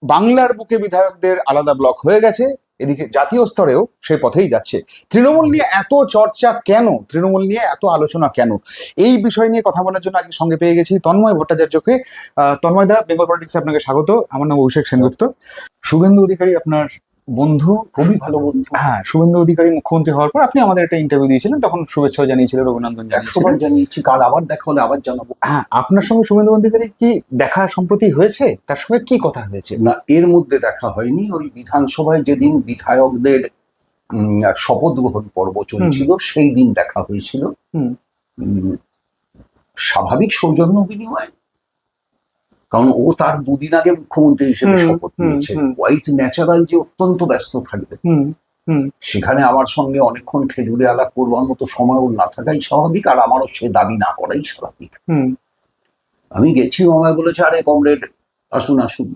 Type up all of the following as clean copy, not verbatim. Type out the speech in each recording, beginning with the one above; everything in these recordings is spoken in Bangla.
বাংলার বুকে বিধায়কদের আলাদা ব্লক হয়ে গেছে, এদিকে জাতীয় স্তরেও সেই পথেই যাচ্ছে। তৃণমূল নিয়ে এত চর্চা কেন, তৃণমূল নিয়ে এত আলোচনা কেন, এই বিষয় নিয়ে কথা বলার জন্য আজকে সঙ্গে পেয়ে গেছি তন্ময় ভট্টাচার্যকে। তন্ময় দা, বেঙ্গল পলিটিক্সে আপনাকে স্বাগত। আমার নাম অভিষেক সেনগুপ্ত। শুভেন্দু অধিকারী আপনার বন্ধু, খুবই ভালো বন্ধু। হ্যাঁ, শুভেন্দু অধিকারী মুখ্যমন্ত্রী হওয়ার পর আপনি আমাদের একটা ইন্টারভিউ দিয়েছিলেন, তখন শুভেচ্ছাও জানিয়েছিলেন, অভিনন্দন 100বার জানিয়েছিলেন। জানিয়েছি, কাল আবার দেখা হলে আবার জানাবো। হ্যাঁ, আপনার সঙ্গে শুভেন্দু অধিকারী কি দেখা সম্প্রতি হয়েছে? তার সঙ্গে কি কথা হয়েছে? না, এর মধ্যে দেখা হয়নি। ওই বিধানসভায় যেদিন বিধায়কদের শপথ গ্রহণ পর্ব চলছিল সেই দিন দেখা হয়েছিল। হুম। উম, স্বাভাবিক সৌজন্য বিনিময়, কারণ ও তার দুদিন আগে মুখ্যমন্ত্রী হিসেবে শপথ নিয়েছে। কোয়াইট ন্যাচারাল যে অত্যন্ত ব্যস্ত থাকবে, সেখানে আমার সঙ্গে অনেকক্ষণ খেজুরে আলাপ করবার মতো সময় ওর না থাকাই স্বাভাবিক, আর আমারও সে দাবি না করাই স্বাভাবিক। আমি গেছি, আমায় বলেছে আরে কমরেড আসুন আসুন।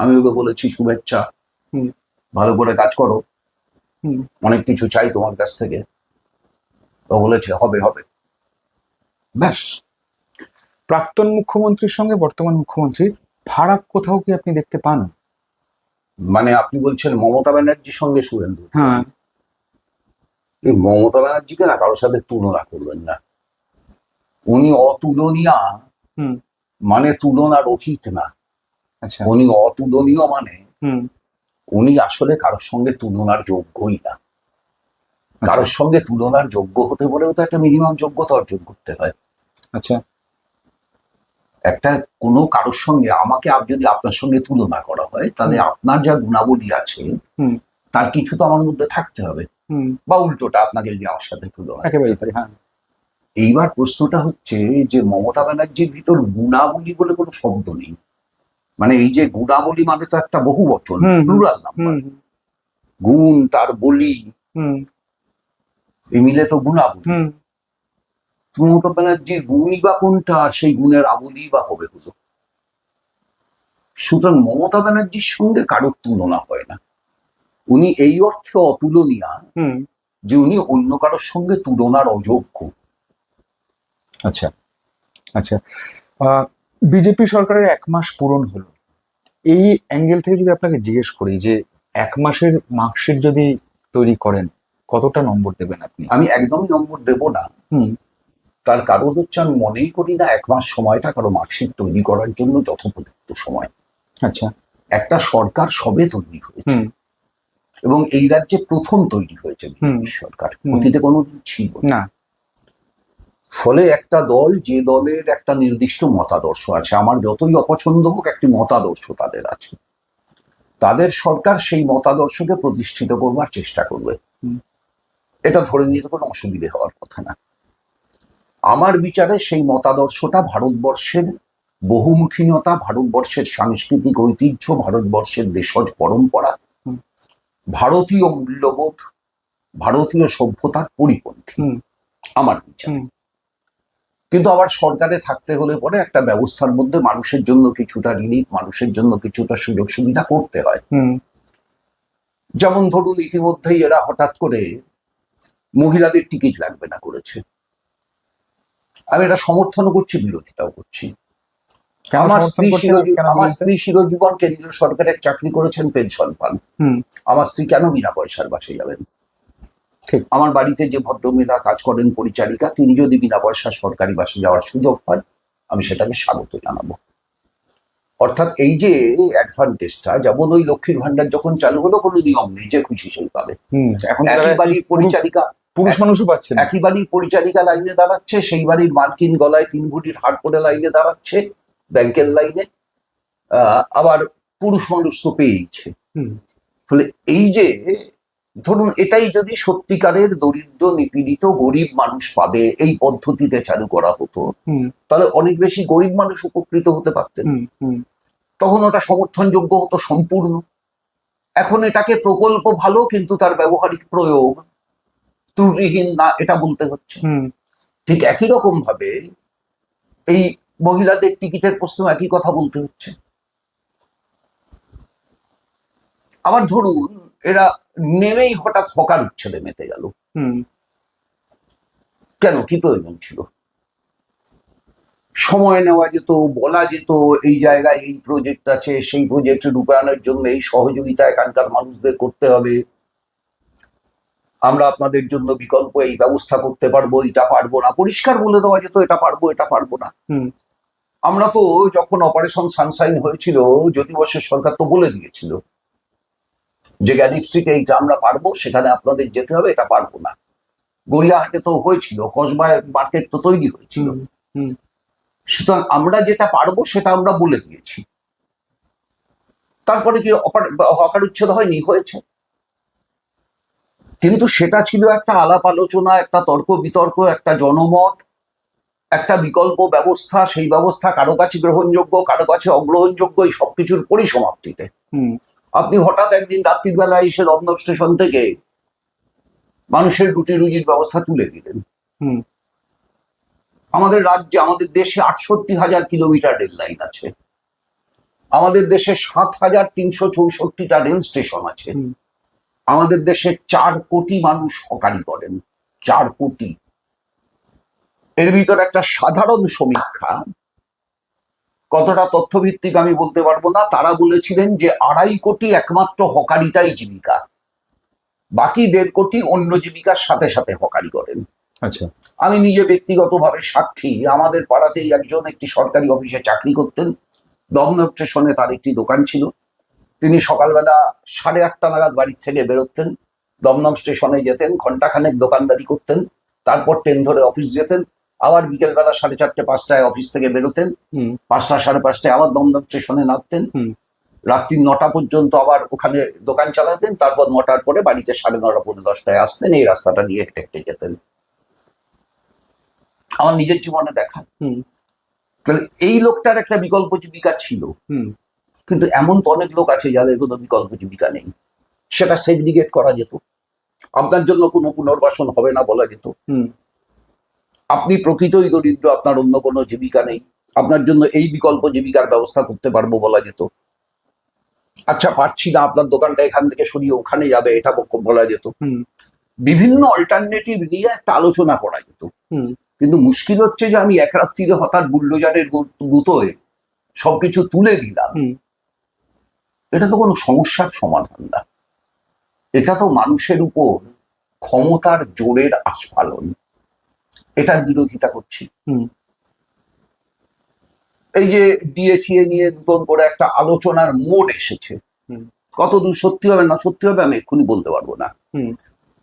আমি ওকে বলেছি শুভেচ্ছা, ভালো করে কাজ করো, অনেক কিছু চাই তোমার কাছ থেকে। ও বলেছে হবে হবে, ব্যাস। প্রাক্তন মুখ্যমন্ত্রীর সঙ্গে বর্তমান মুখ্যমন্ত্রীর ফারাক কোথাও কি আপনি দেখতে পান? মানে আপনি বলছেন মমতা ব্যানার্জির সঙ্গে শুভেন্দু? হ্যাঁ। এই মমতা ব্যানার্জিকে না কারোর সাথে তুলনা করবেন না। উনি অতুলনীয়া, মানে তুলনা রহিত না। আচ্ছা। উনি অতুলনীয়, মানে উনি আসলে কারোর সঙ্গে তুলনার যোগ্যই না। কারোর সঙ্গে তুলনার যোগ্য হতে বলেও তো একটা মিনিমাম যোগ্যতা অর্জন করতে হয়। আচ্ছা। একটা কোনো কারোর সঙ্গে আমাকে যদি আপনার সঙ্গে তুলনা করা হয়, তাহলে আপনার যা গুণাবলী আছে তার কিছু তো আমার মধ্যে থাকতে হবে, বা উল্টোটা আপনাকে যদি আমার সাথে তুলনা। হ্যাঁ। এইবার প্রশ্নটা হচ্ছে যে মমতা ব্যানার্জির ভিতর গুণাবলী বলে কোনো শব্দ নেই। মানে এই যে গুণাবলী মানে তো একটা বহু বচন, প্লুরাল নাম্বার। গুণ, তার বলি, এই মিলে তো গুণাবলী। মমতা ব্যানার্জির গুণই বা কোনটা, আর সেই গুণের আবলি বা হবে হলো। সুতরাং মমতা ব্যানার্জির সঙ্গে কারোর তুলনা হয় না। উনি এই অর্থে অতুলনীয়া যে উনি অন্য কারোর সঙ্গে তুলনার অযোগ্য। আচ্ছা আচ্ছা। বিজেপি সরকারের 1 মাস পূরণ হলো, এই অ্যাঙ্গেল থেকে যদি আপনাকে জিজ্ঞেস করি যে 1 মাসের মার্কশিট যদি তৈরি করেন, কতটা নম্বর দেবেন আপনি? আমি একদমই নম্বর দেব না। তার কারণ হচ্ছে আমি মনেই করি না 1 মাস সময়টা কারো মার্কশিট তৈরি করার জন্য যথোপযুক্ত সময়। আচ্ছা। একটা সরকার সবে তৈরি হয়েছে, এবং এই রাজ্যে প্রথম তৈরি হয়েছে বিজেপি সরকার, অতীতে কোনোদিন ছিল না। ফলে একটা দল, যে দলের একটা নির্দিষ্ট মতাদর্শ আছে, আমার যতই অপছন্দ হোক একটি মতাদর্শ তাদের আছে, তাদের সরকার সেই মতাদর্শকে প্রতিষ্ঠিত করবার চেষ্টা করবে। এটা ধরে নিতে কোনো অসুবিধে হওয়ার কথা না। আমার বিচারে সেই মতাদর্শটা ভারতবর্ষের বহুমুখীনতা, ভারতবর্ষের সাংস্কৃতিক ঐতিহ্য, ভারতবর্ষের দেশজ পরম্পরা, ভারতীয় মূল্যবোধ, ভারতীয় সভ্যতার পরিপন্থী আমার বিচারে। কিন্তু আবার সরকারে থাকতে হলে পরে একটা ব্যবস্থার মধ্যে মানুষের জন্য কিছুটা রিলিফ, মানুষের জন্য কিছুটা সুযোগ সুবিধা করতে হয়। যেমন ধরুন, ইতিমধ্যেই এরা হঠাৎ করে মহিলাদের টিকিট লাগবে না করেছে। আমি এটা সমর্থনও করছি, বিরোধিতাও করছি। আমার স্ত্রী চিরজীবন কেন্দ্রীয় সরকারের চাকরি করেছেন, পেনশন পান। আমার স্ত্রী কেন বিনা পয়সার বাসে যাবেন? আমার বাড়িতে যে ভদ্রমহিলা কাজ করেন, পরিচারিকা, তিনি যদি বিনা পয়সা সরকারি বাসে যাওয়ার সুযোগ পান, আমি সেটাকে স্বাগত জানাবো। অর্থাৎ এই যে অ্যাডভান্টেজটা, যেমন ওই লক্ষ্মীর ভান্ডার যখন চালু হলো, কোনো নিয়ম নেই, যে খুশি সেই পাবে। একই বাড়ির পরিচারিকা, পুরুষ মানুষও পাচ্ছে, একই বাড়ির পরিচারিকা লাইনে দাঁড়াচ্ছে, সেই বাড়ির মালকিন গলায় 3 ভরির হার পরে লাইনে দাঁড়াচ্ছে, ব্যাংকের লাইনে, আবার পুরুষ মানুষ তো পেয়েছে। ফলে এই যে ধরুন, এটাই যদি সত্যিকারের দরিদ্র, নিপীড়িত, গরিব মানুষ পাবে এই পদ্ধতিতে চালু করা হতো, তাহলে অনেক বেশি গরিব মানুষ উপকৃত হতে পারতেন। তখন ওটা সমর্থনযোগ্য হতো সম্পূর্ণ। এখন এটাকে প্রকল্প ভালো, কিন্তু তার ব্যবহারিক প্রয়োগ ত্রুটিহীন না, এটা বলতে হচ্ছে। ঠিক একই রকম ভাবে এই মহিলাদের টিকিটের প্রশ্ন একই কথা বলতে হচ্ছে। আবার ধরুন, এরা নেমেই হঠাৎ হকার উচ্ছেদে মেতে গেল, কেন, কি প্রয়োজন ছিল? সময় নেওয়া যেত, বলা যেত এই জায়গায় এই প্রজেক্ট আছে, সেই প্রজেক্ট রূপায়ণের জন্য এই সহযোগিতা এখানকার মানুষদের করতে হবে, আমরা আপনাদের জন্য বিকল্প এই ব্যবস্থা করতে পারবো, এটা পারবো না, পরিষ্কার বলে দেওয়া যেত এটা পারবো এটা পারবো না। আমরা তো যখন অপারেশন সানশাইন হয়েছিল, জ্যোতি বসুর সরকার তো বলে দিয়েছিল যে গ্যালিপ স্ট্রিটে এইটা আমরা পারবো, সেখানে আপনাদের যেতে হবে, এটা পারবো না। গড়িয়াহাটে তো হয়েছিল, কসবায় মার্কেট তো তৈরি হয়েছিল। সুতরাং আমরা যেটা পারবো সেটা আমরা বলে দিয়েছি। তারপরে কি হকার উচ্ছেদ হয়নি? হয়েছে। কিন্তু সেটা ছিল একটা আলাপ আলোচনা, একটা তর্ক বিতর্ক, একটা জনমত, একটা বিকল্প ব্যবস্থা। সেই ব্যবস্থা কারো কাছে গ্রহণযোগ্য, কারো কাছে অগ্রহণযোগ্য, এই সবকিছুর পরিসমাপ্তিতে আপনি হঠাৎ একদিন রাত্রির বেলায় এসে দমদম স্টেশন থেকে মানুষের রুটি রুজির ব্যবস্থা তুলে দিলেন। আমাদের রাজ্যে, আমাদের দেশে 68,000 কিলোমিটার রেল লাইন আছে। আমাদের দেশে 7,364টা রেল স্টেশন আছে। আমাদের দেশে 4 কোটি মানুষ হকারি করেন, 4 কোটি। এর ভিতর একটা সাধারণ সমীক্ষা, কতটা তথ্যভিত্তিক আমি বলতে পারবো না, তারা বলেছিলেন যে 2.5 কোটি একমাত্র হকারিটাই জীবিকা, বাকি 1.5 কোটি অন্য জীবিকার সাথে সাথে হকারি করেন। আচ্ছা। আমি নিজে ব্যক্তিগতভাবে সাক্ষী। আমাদের পাড়াতেই একজন একটি সরকারি অফিসে চাকরি করতেন, দমদম স্টেশনে তার একটি দোকান ছিল। তিনি সকালবেলা 8:30 নাগাদ বাড়ির থেকে বেরোতেন, দমদম স্টেশনে যেতেন, ঘন্টাখানেক দোকানদারি করতেন, তারপর ট্রেন ধরে অফিস যেতেন, আবার বিকেলবেলা 4:30 5টায় অফিস থেকে বেরোতেন, 5টা 5:30টায় আবার দমদম স্টেশনে নামতেন, রাত্রি 9টা পর্যন্ত আবার ওখানে দোকান চালাতেন, তারপর 9টার পরে বাড়িতে 9:30 পৌনে 10টায় আসতেন। এই রাস্তাটা নিয়ে হেঁটে হেঁটে যেতেন। আমার নিজের জীবনে দেখা। তাহলে এই লোকটার একটা বিকল্প জীবিকা ছিল। কিন্তু এমন তো অনেক লোক আছে যাদের কোনো বিকল্প জীবিকা নেই। সেটা সেগ্রিগেট করা যেত, আপনার জন্য কোনো পুনর্বাসন হবে না বলা যেত। আপনি প্রকৃতই দরিদ্র, আপনার অন্য কোনো জীবিকা নেই, আপনার জন্য এই বিকল্প জীবিকার ব্যবস্থা করতে পারবো বলা যেত। আচ্ছা পারছি না, আপনার দোকানটা এখান থেকে সরিয়ে ওখানে যাবে, এটা বলা যেত। বিভিন্ন অল্টারনেটিভ নিয়ে একটা আলোচনা করা যেত। কিন্তু মুশকিল হচ্ছে যে আমি এক রাত্রিরে হঠাৎ বুলডোজারের গুঁতোয় সবকিছু তুলে দিলাম, এটা তো কোনো সমস্যার সমাধান না। এটা তো মানুষের উপর ক্ষমতার জোরের আস্ফালন, এটার বিরোধিতা করছি। এই যে ডিএটিএ নিয়ে নতুন করে একটা আলোচনার মোড় এসেছে, কত দূর সত্যি হবে না সত্যি হবে আমি এক্ষুনি বলতে পারবো না।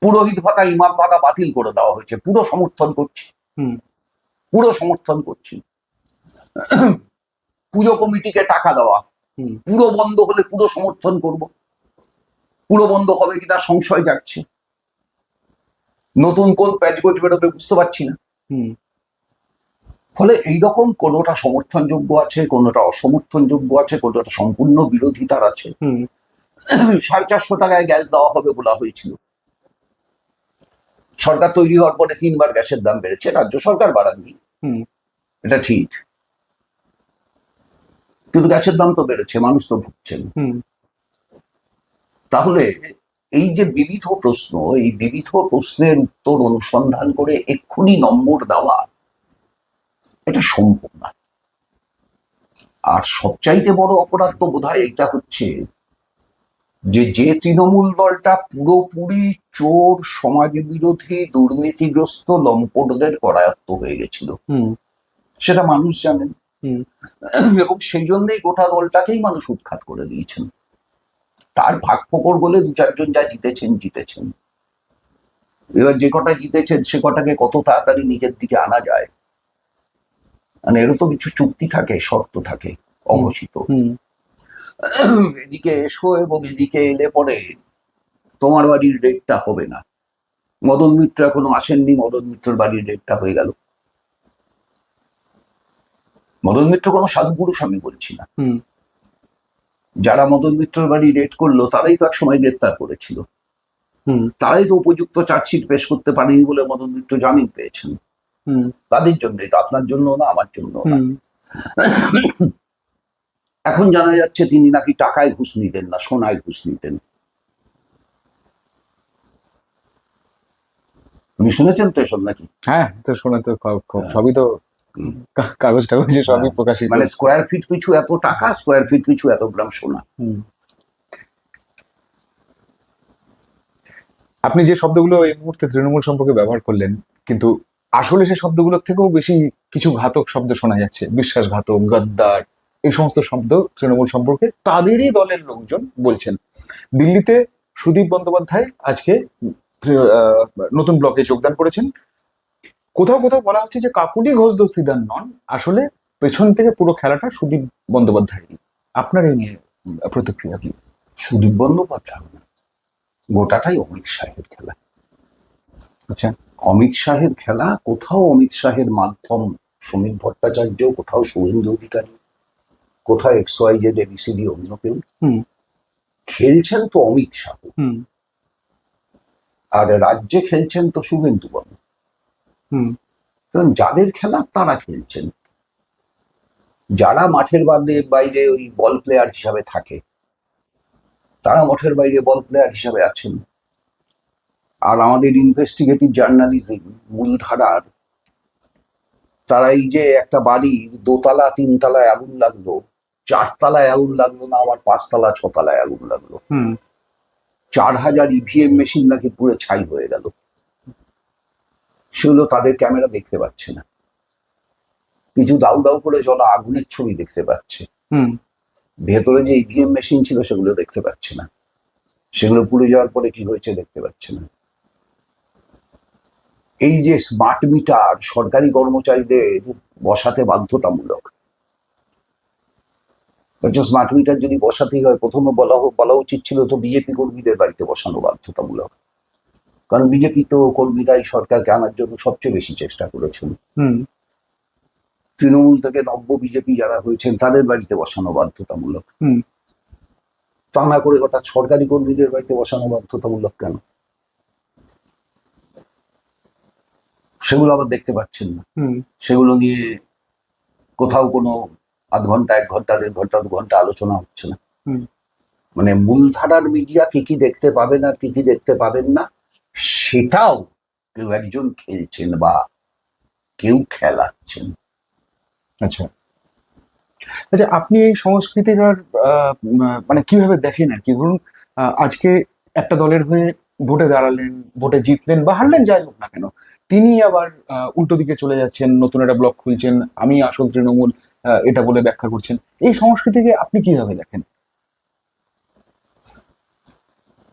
পুরোহিত ভাতা, ইমাম ভাতা বাতিল করে দেওয়া হয়েছে, পুরো সমর্থন করছি, পুরো সমর্থন করছি। পুজো কমিটিকে টাকা দেওয়া, পুরো বন্ধ হলে পুরো সমর্থন করব। পুরো বন্ধ হবে কিনা সংশয় যাচ্ছে। নতুন কোন প্যাচগোজ বেরোবে বুঝতে পারছি না। ফলে এইরকম কোনোটা সমর্থনযোগ্য আছে, কোনোটা অসমর্থনযোগ্য আছে, কোনোটা সম্পূর্ণ বিরোধিতার আছে। 450 টাকায় গ্যাস দেওয়া হবে বলা হয়েছিল। সরকার তৈরি হওয়ার পরে 3বার গ্যাসের দাম বেড়েছে, রাজ্য সরকার বাড়াননি, এটা ঠিক। কিন্তু গ্যাসের দাম তো বেড়েছে, মানুষ তো ভুগছেন। তাহলে এই যে বিবিধ প্রশ্ন, এই বিবিধ প্রশ্নের উত্তর অনুসন্ধান করে এক্ষুনি নম্বর দেওয়া, এটা সম্ভব না। আর সবচাইতে বড় অপরাধ তো বোধহয় এটা হচ্ছে যে তৃণমূল দলটা পুরোপুরি চোর, সমাজ বিরোধী, দুর্নীতিগ্রস্ত লম্পটদের করায়ত্ত হয়ে গেছিল, সেটা মানুষ জানেন। এবং সেই জন্যই গোটা দলটাকেই মানুষ উৎখাত করে দিয়েছেন। তার ভাগ ফোকর বলে 2-4 জন যা জিতেছেন। এবার যে কটা জিতেছেন সে কটাকে কত তাড়াতাড়ি নিজের দিকে আনা যায়, মানে এরও তো কিছু চুক্তি থাকে, শর্ত থাকে অঘোষিত। এদিকে এসো এবং এদিকে এলে পরে তোমার বাড়ির রেটটা হবে না। মদন মিত্র এখনো আসেননি, মদন মিত্রর বাড়ির রেটটা হয়ে গেল। মদন মিত্র কোনো সাধু পুরুষ আমি বলছি না, যারা মদন মিত্রর বাড়ি রেট করলো তারাই তো এক সময় গ্রেপ্তার করেছিল, তারাই তো উপযুক্ত চার্জশিট পেশ করতে পারেনি বলে মদন মিত্র জামিন পেয়েছেন। তাদের জন্যই তো, আপনার জন্য না, আমার জন্য না। এখন জানা যাচ্ছে তিনি নাকি টাকায় ঘুষ নিতেন না, সোনায় ঘুষ নিতেন। আপনি শুনেছেন তো এসব নাকি? হ্যাঁ, তো শুনে তো সবই তো কাগজ টাগজে সবই প্রকাশিত। মানে স্কোয়ার ফিট পিছু এত টাকা, স্কোয়ার ফিট পিছু এত গ্রাম সোনা। আপনি যে শব্দগুলো এই মুহূর্তে তৃণমূল সম্পর্কে ব্যবহার করলেন, কিন্তু আসলে সেই শব্দগুলোর থেকেও বেশি কিছু ঘাতক শব্দ শোনা যাচ্ছে। বিশ্বাসঘাতক, গদ্দার, এই সমস্ত শব্দ তৃণমূল সম্পর্কে তাদেরই দলের লোকজন বলছেন। দিল্লিতে সুদীপ বন্দ্যোপাধ্যায় আজকে নতুন ব্লকে যোগদান করেছেন। কোথাও কোথাও বলা হচ্ছে যে কাকুলি ঘোষ দস্তিদার নন, আসলে পেছন থেকে পুরো খেলাটা সুদীপ বন্দ্যোপাধ্যায়েরই। আপনার এই নিয়ে প্রতিক্রিয়া কি? সুদীপ বন্দ্যোপাধ্যায় না, গোটাটাই অমিত শাহের খেলা। আচ্ছা, অমিত শাহের খেলা। কোথাও অমিত শাহের মাধ্যম সমীর ভট্টাচার্য, কোথাও শুভেন্দু অধিকারী, কোথাও XYZ ABCD অন্য কেউ। খেলছেন তো অমিত শাহ, আর রাজ্যে খেলছেন তো শুভেন্দু বাবু। যাদের খেলা তারা খেলছেন। যারা মাঠের বাইরে ওই বল প্লেয়ার হিসাবে থাকে, তারা মাঠের বাইরে বল প্লেয়ার হিসাবে আছেন। আর আমাদের ইনভেস্টিগেটিভ জার্নালিজম মূলধারার, তারা এই যে একটা বাড়ির দোতলা তিনতলায় আগুন লাগলো, চারতলায় আগুন লাগলো না, আবার পাঁচতলা ছতলায় আগুন লাগলো, 4000 EVM মেশিন নাকি পুরো ছাই হয়ে গেল, সেগুলো তাদের ক্যামেরা দেখতে পাচ্ছে না। কিছু দাউ দাউ করে জ্বলা আগুনের ছবি দেখতে পাচ্ছে, ভেতরে যে EVM মেশিন ছিল সেগুলো দেখতে পাচ্ছে না। সেগুলো পুড়ে যাওয়ার পরে কি হয়েছে দেখতে পাচ্ছে না। এই যে স্মার্ট মিটার সরকারি কর্মচারীদের বসাতে বাধ্যতামূলক, স্মার্ট মিটার যদি বসাতেই হয়, প্রথমে বলা উচিত ছিল তো বিজেপি কর্মীদের বাড়িতে বসানো বাধ্যতামূলক। কারণ বিজেপি তো কর্মীরাই সরকারকে আনার জন্য সবচেয়ে বেশি চেষ্টা করেছেন। তৃণমূল থেকে নব্য বিজেপি যারা হয়েছেন তাদের বাড়িতে বসানো বাধ্যতামূলক। তা না করে হঠাৎ সরকারি কর্মীদের বাড়িতে বসানো বাধ্যতামূলক কেন? সেগুলো আবার দেখতে পাচ্ছেন না। সেগুলো নিয়ে কোথাও কোনো আধ ঘন্টা, 1 ঘন্টা, 1.5 ঘন্টা, 2 ঘন্টা আলোচনা হচ্ছে না। মানে মূলধারার মিডিয়া কি কি দেখতে পাবেন আর কি কি দেখতে পাবেন না, সেটাও কেউ একজন খেলছেন বা কেউ খেলাচ্ছেন। আচ্ছা আচ্ছা, আপনি এই সংস্কৃতির আর মানে কিভাবে দেখেন আর কি? ধরুন আজকে একটা দলের হয়ে ভোটে দাঁড়ালেন, ভোটে জিতলেন বা হারলেন, যাই হোক না কেন, তিনি আবার উল্টো দিকে চলে যাচ্ছেন, নতুন একটা ব্লক খুলছেন, আমি আসল তৃণমূল এটা বলে ব্যাখ্যা করছেন। এই সংস্কৃতিকে আপনি কিভাবে দেখেন?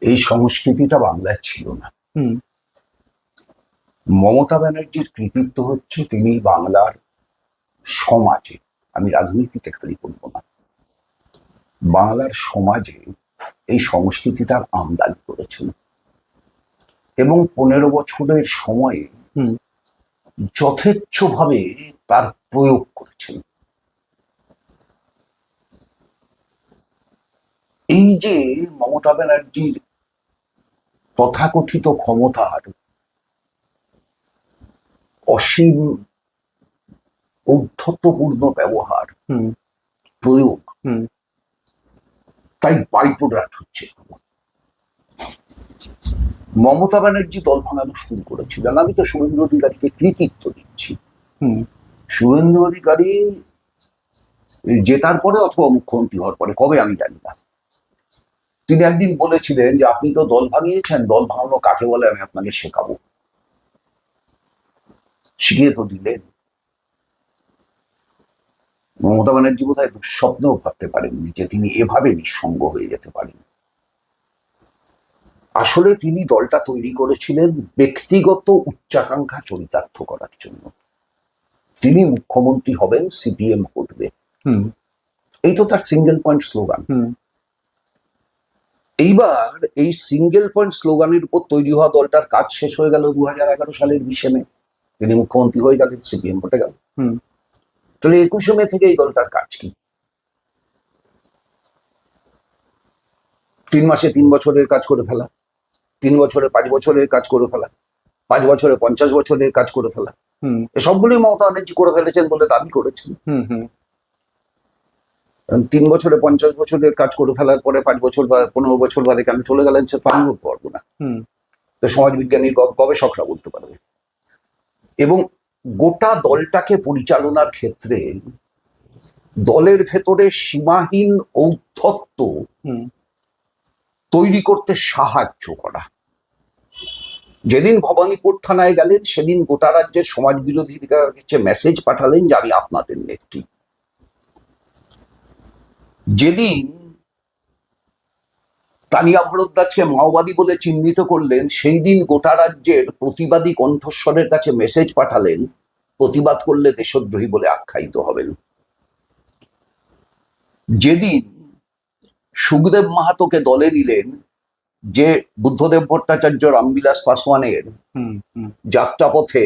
এই সংস্কৃতিটা বাংলায় ছিল না। মমতা ব্যানার্জির কৃতিত্ব হচ্ছে তিনি বাংলার সমাজে, আমি রাজনীতিতে খালি বলবো না, বাংলার সমাজে এই সংস্কৃতিটার আমদানি করেছেন এবং 15 বছরের সময়ে যথেচ্ছভাবে তার প্রয়োগ করেছেন। এই যে মমতা ব্যানার্জির তথাকথিত ক্ষমতার অসীম ঔদ্ধত্যপূর্ণ ব্যবহার, প্রয়োগ, তাই বাই প্রোডাক্ট হচ্ছে। মমতা ব্যানার্জি দল ভাঙানো শুরু করেছিলেন। আমি তো শুভেন্দু অধিকারীকে কৃতিত্ব দিচ্ছি। শুভেন্দু অধিকারী জেতার পরে অথবা মুখ্যমন্ত্রী হওয়ার পরে, কবে আমি জানি না, তিনি একদিন বলেছিলেন যে আপনি তো দল ভাঙিয়েছেন, দল ভাঙানো কাকে বলে আমি আপনাকে শেখাবো। শিখিয়ে তো দিলেন। মমতা ব্যানার্জি বোধহয় দুঃস্বপ্নেও ভাবতে পারেননি যে তিনি এভাবে নিঃসঙ্গ হয়ে যেতে পারেন। আসলে তিনি দলটা তৈরি করেছিলেন ব্যক্তিগত উচ্চাকাঙ্ক্ষা চরিতার্থ করার জন্য। তিনি মুখ্যমন্ত্রী হবেন, CPM করবে, এই তো তার সিঙ্গেল পয়েন্ট স্লোগান। এইবার এই সিঙ্গেল পয়েন্ট স্লোগানের উপর তৈরি হওয়া দলটার কাজ শেষ হয়ে গেল 2011 সালের 20 মে। তিনি মুখ্যমন্ত্রী হয়ে গেলেন, CPM হটে গেল। তাহলে 21 মে থেকে এই দলটার কাজ কি? 3 মাসে 3 বছরের কাজ করে ফেলা, 3 বছরে 5 বছরের কাজ করে ফেলা, 5 বছরে 50 বছরের কাজ করে ফেলা, এসবগুলোই মমতা ব্যানার্জি করে ফেলেছেন বলে দাবি করেছেন। 3 বছরে 50 বছরের কাজ করে ফেলার পরে 5 বছর বা 15 বছর বাদে কেন চলে গেলেন সে তো আমি বলতে পারবো না, তো সমাজবিজ্ঞানী গবেষকরা বলতে পারবে। এবং গোটা দলটাকে পরিচালনার ক্ষেত্রে দলের ভেতরে সীমাহীন ঔদ্ধত্য তৈরি করতে সাহায্য করা। যেদিন ভবানীপুর থানায় গেলেন সেদিন গোটা রাজ্যের সমাজ বিরোধীদের কাছে মেসেজ পাঠালেন যে আমি আপনাদের নেত্রী। যেদিন তানিয়া ভরদ্বাজকে মাওবাদী বলে চিহ্নিত করলেন সেই দিন গোটা রাজ্যের প্রতিবাদী কণ্ঠস্বরের কাছে মেসেজ পাঠালেন প্রতিবাদ করলে দেশদ্রোহী বলে আখ্যায়িত হবেন। যেদিন সুখদেব মাহাতোকে দলে নিলেন, যে বুদ্ধদেব ভট্টাচার্য রামবিলাস পাসওয়ানের যাত্রাপথে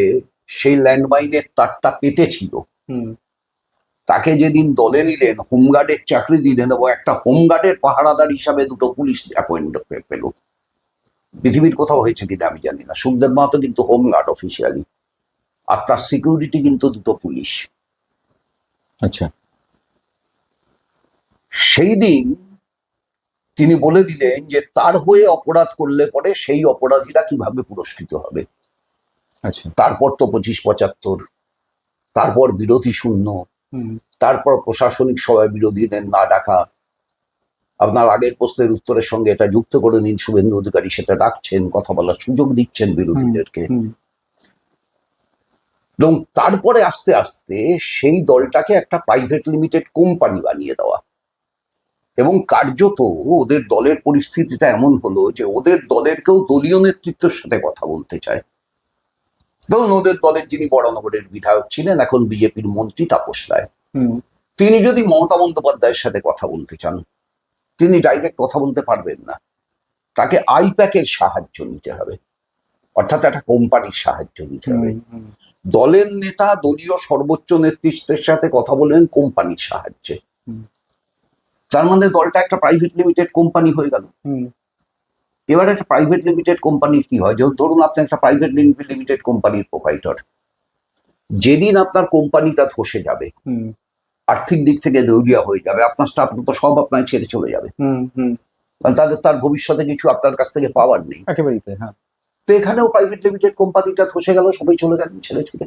সেই ল্যান্ডমাইনের তারটা পেতেছিল, তাকে যেদিন দলে নিলেন হোমগার্ডের চাকরি দিলেন এবং একটা হোমগার্ডের পাহারাদার হিসাবে 2টো পুলিশ অ্যাপয়েন্ট পেল। পৃথিবীর কোথাও হয়েছে কিনা আমি জানি না। সুখদেব মাহাতো কিন্তু হোমগার্ড অফিসিয়ালি, আর তার সিকিউরিটি কিন্তু 2টো পুলিশ। আচ্ছা, সেই দিন তিনি বলে দিলেন যে তার হয়ে অপরাধ করলে পরে সেই অপরাধীরা কিভাবে পুরস্কৃত হবে। আচ্ছা, তারপর তো 25-75, তারপর বিরোধী শূন্য, তারপর প্রশাসনিক সভায় বিরোধীদের না ডাকা। আপনার আগের প্রশ্নের উত্তরের সঙ্গে এটা যুক্ত করে নিন, শুভেন্দু অধিকারী সেটা ডাকছেন, কথা বলার সুযোগ দিচ্ছেন বিরোধীদেরকে। এবং তারপরে আস্তে আস্তে সেই দলটাকে একটা প্রাইভেট লিমিটেড কোম্পানি বানিয়ে দেওয়া। এবং কার্যত ওদের দলের পরিস্থিতিটা এমন হলো যে ওদের দলের কেউ দলীয় নেতৃত্বের সাথে কথা বলতে চায়। ধরুন ওদের দলের যিনি বরানগরের বিধায়ক ছিলেন, এখন বিজেপির মন্ত্রী তাপস রায়, তিনি যদি মমতা বন্দ্যোপাধ্যায়ের সাথে কথা বলতে চান, তিনি ডাইরেক্ট কথা বলতে পারবেন না, তাকে আইপ্যাকের সাহায্য নিতে হবে, অর্থাৎ একটা কোম্পানির সাহায্য নিতে হবে। দলের নেতা দলীয় সর্বোচ্চ নেতৃত্বের সাথে কথা বলেন কোম্পানির সাহায্যে। তার মানে দলটা একটা প্রাইভেট লিমিটেড কোম্পানি হয়ে গেল। এবার একটা প্রাইভেট লিমিটেড কোম্পানির কি হয়, যেমন ধরুন আপনি একটা প্রাইভেট লিমিটেড কোম্পানির প্রোপাইটর, যেদিন আপনার কোম্পানিটা ধসে যাবে, আর্থিক দিক থেকে দেউলিয়া হয়ে যাবে, আপনার স্টাফ তো সব আপনার ছেড়ে চলে যাবে, কারণ তার ভবিষ্যতে কিছু আপনার কাছ থেকে পাওয়ার নেই একেবারেই তাই। হ্যাঁ, তো এখানেও প্রাইভেট লিমিটেড কোম্পানিটা ধসে গেল, সবাই চলে গেলেন ছেড়ে ছুড়ে।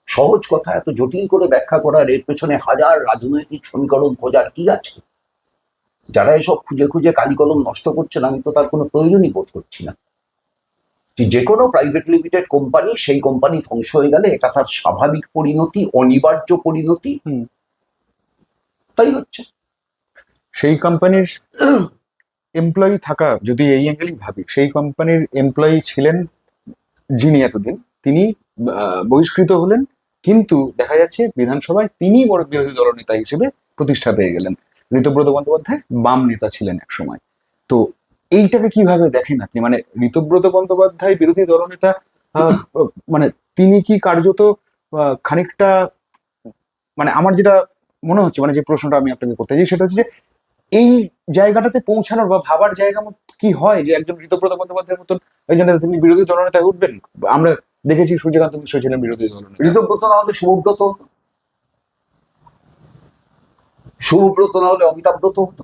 সহজ কথা, এত জটিল করে ব্যাখ্যা করার এর পেছনে হাজার রাজনৈতিক সমীকরণ খোঁজার কি আছে? যারা এসব খুঁজে খুঁজে কালি কলম নষ্ট করছেন, আমি তো তার কোনো প্রয়োজনই বোধ করছি না। যে কোনো প্রাইভেট লিমিটেড কোম্পানি, সেই কোম্পানি ধ্বংস হয়ে গেলে এটা তার স্বাভাবিক পরিণতি, অনিবার্য পরিণতি, তাই হচ্ছে। সেই কোম্পানির এমপ্লয়ি থাকা, যদি এই অ্যাঙ্গেলই ভাবি, সেই কোম্পানির এমপ্লয়ি ছিলেন যিনি এতদিন, তিনি বহিষ্কৃত হলেন, কিন্তু দেখা যাচ্ছে বিধানসভায় তিনি বড় বিরোধী দলনেতা হিসেবে প্রতিষ্ঠা পেয়ে গেলেন। ঋতব্রত বন্দ্যোপাধ্যায় বাম নেতা ছিলেন এক সময়। তো এইটাকে কিভাবে দেখেন আপনি? মানে ঋতব্রত বন্দ্যোপাধ্যায় বিরোধী দলনেতা, মানে তিনি কি কার্যত খানিকটা, মানে আমার যেটা মনে হচ্ছে, মানে যে প্রশ্নটা আমি আপনাকে করতে চাই সেটা হচ্ছে যে এই জায়গাটাতে পৌঁছানোর বা ভাবার জায়গা কি হয় যে একজন ঋতব্রত বন্দ্যোপাধ্যায়ের মতন একজন নেতা তিনি বিরোধী দলনেতায় উঠবেন? আমরা দেখেছি সূর্যকান্ত মিশ্র ছিলেন বিরোধী দলনেতা। ঋতব্রত না হলে শুভব্রত হতো, শুভব্রত না হলে অমিতাভ ব্রত হতো,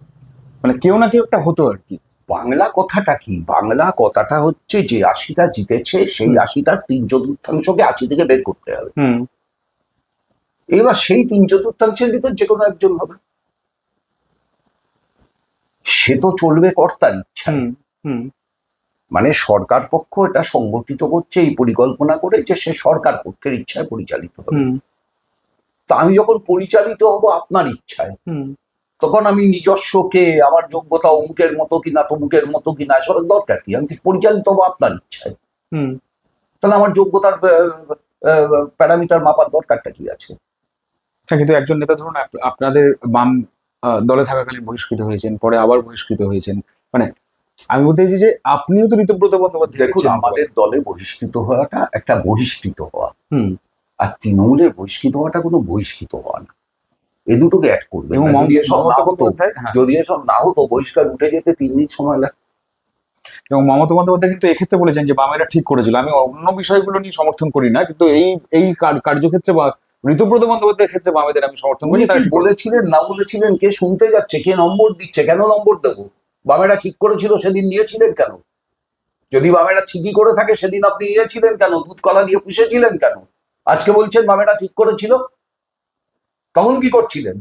মানে কেউ না কেউ একটা হতো আর কি। বাংলা কথাটা কি? বাংলা কথাটা হচ্ছে যে 80টা জিতেছে সেই 80টার 3/4কে 80 থেকে বের করতে হবে। এবার সেই 3/4 ভিতর যে কোনো একজন হবে, সে তো চলবে কর্তার ইচ্ছা। মানে সরকার পক্ষ এটা সংগঠিত করছে এই পরিকল্পনা করে যে সে সরকার পক্ষের ইচ্ছায় পরিচালিত হবে। তা আমি যখন পরিচালিত হব আপনার ইচ্ছায়, তখন আমি নিজস্বকে, আমার যোগ্যতা অমুকের মতো কিনা তমুকের মতো কিনা এসব দরকার কি? আমি পরিচালিত হবো আপনার ইচ্ছায়, তাহলে আমার যোগ্যতার প্যারামিটার মাপার দরকারটা কি আছে? কিন্তু একজন নেতা ধরুন আপনাদের বাম দলে থাকাকালীন বহিষ্কৃত হয়েছেন, পরে আবার বহিষ্কৃত হয়েছেন, মানে আমি বলতে চাইছি যে আপনিও তো ঋতব্রত বন্দ্যোপাধ্যায়। দেখুন, আমাদের দলে বহিষ্কৃত হওয়াটা একটা বহিষ্কৃত হওয়া, আর তৃণমূলের বহিষ্কৃত হওয়াটা কোনো বহিষ্কৃত হওয়া না। এ দুটোকে অ্যাড করবে। যদি এসব না হতো বহিষ্কার উঠে যেতে 3 দিন সময় লাগে। এবং মমতা বন্দ্যোপাধ্যায় কিন্তু এক্ষেত্রে বলেছেন যে বামেরা ঠিক করেছিল। আমি অন্য বিষয়গুলো নিয়ে সমর্থন করি না, কিন্তু এই কার্যক্ষেত্রে বা ঋতব্রত বন্দ্যোপাধ্যায়ের ক্ষেত্রে বামেদের আমি সমর্থন করি। তারা বলেছিলেন না বলেছিলেন, কে শুনতে যাচ্ছে, কে নম্বর দিচ্ছে, কেন নম্বর দেবো? বামেরা ঠিক করেছিল সেদিন নিয়েছিলেন কেন? যদি বামেরা ঠিকই করে থাকে সেদিন আপনি নিয়েছিলেন কেন? দুধ কলা দিয়ে পুষেছিলেন কেন? আজকে বলছেন মামেরা ঠিক করেছিল, তখন কি করছিলেন?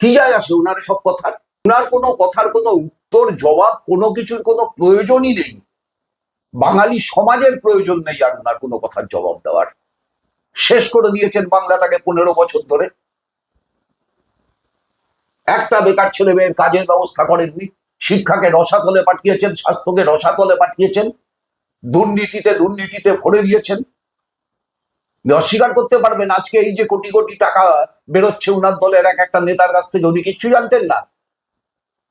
কি যায় আসে উনার সব কথার? উনার কোনো কথার কোনো উত্তর জবাব কোনো কিছুর কোনো প্রয়োজনই নেই। বাঙালি সমাজের প্রয়োজন নেই আর উনার কোনো কথার জবাব দেওয়ার। শেষ করে দিয়েছেন বাংলাটাকে 15 বছর ধরে। একটা বেকার ছেলে মেয়ের কাজের ব্যবস্থা করেননি, শিক্ষাকে রসাতলে পাঠিয়েছেন, স্বাস্থ্যকে রসাতলে পাঠিয়েছেন, দুর্নীতিতে ভরে দিয়েছেন। অস্বীকার করতে পারবেন আজকে এই যে কোটি কোটি টাকা বেরোচ্ছে উনার দলের এক একটা নেতার কাছ থেকে, উনি কিচ্ছু জানতেন না?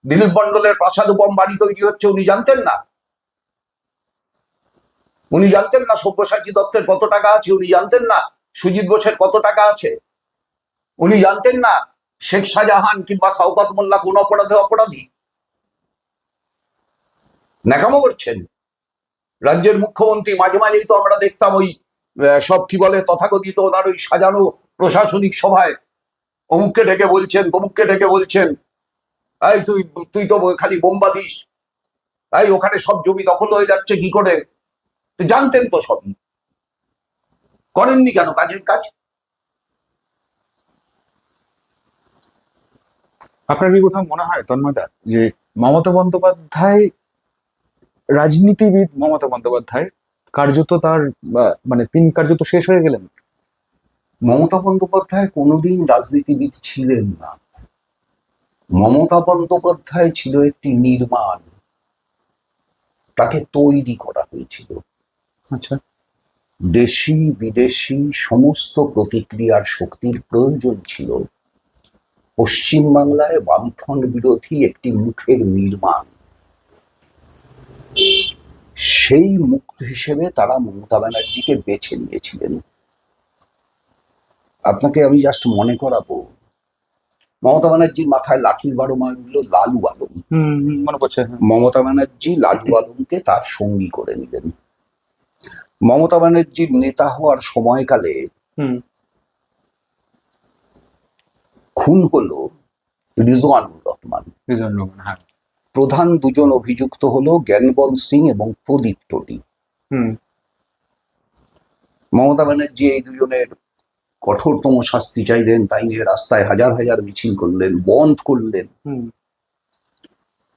দিলীপ মন্ডলের প্রাসাদ উপম বাড়ি তৈরি হচ্ছে, উনি জানতেন না? উনি জানতেন না সব্যসাচী দত্তের কত টাকা আছে? উনি জানতেন না সুজিত বোসের কত টাকা আছে? উনি জানতেন না শেখ শাহজাহান কিংবা শওকত মোল্লা কোন অপরাধে অপরাধী? ন্যাকামো করছেন। রাজ্যের মুখ্যমন্ত্রী মাঝে মাঝেই তো আমরা দেখতাম ওই সব কি বলে তথাকথিত ওনার ওই সাজানো প্রশাসনিক সভায় অমুককে ডেকে বলছেন, তমুককে ডেকে বলছেন, এই তুই তো খালি বোম্বা দিস, এই ওখানে সব জমি দখল হয়ে যাচ্ছে কি করে? জানতেন তো সবই, করেননি কেন কাজের কাজ? আপনার কি কোথাও মনে হয় তন্ময়দা যে মমতা বন্দ্যোপাধ্যায়, রাজনীতিবিদ মমতা বন্দ্যোপাধ্যায় কার্যত তার মানে তিনি কার্যত শেষ হয়ে গেলেন? মমতা বন্দ্যোপাধ্যায় কোনোদিন রাজনীতিবিদ ছিলেন না। মমতা বন্দ্যোপাধ্যায় ছিল একটি নির্মাণ, তাকে তৈরি করা হয়েছিল। আচ্ছা। দেশি বিদেশি সমস্ত প্রতিক্রিয়ার শক্তির প্রয়োজন ছিল। পশ্চিমবাংলায় বামফ্রন্ট বিরোধী একটি মুখের নির্মাণ, সেই মুখ হিসেবে তারা মমতা ব্যানার্জিকে বেছে নিয়েছিলেন। আপনাকে আমি জাস্ট মনে করাবো, মমতা ব্যানার্জির মাথায় লাঠির বারো মারল লালু আলম। মনে পড়ছে। মমতা ব্যানার্জি লালু আলমকে তার সঙ্গী করে নিলেন। মমতা ব্যানার্জির নেতা হওয়ার সময়কালে খুন হলো রিজওয়ানুর রহমান। হ্যাঁ। প্রধান দুজন অভিযুক্ত হলো জ্ঞানবল সিং এবং প্রদীপ টলি। মমতা ব্যানার্জি এই দুজনের কঠোরতম শাস্তি চাইলেন, তাই নিয়ে রাস্তায় হাজার হাজার মিছিল করলেন, বন্ধ করলেন।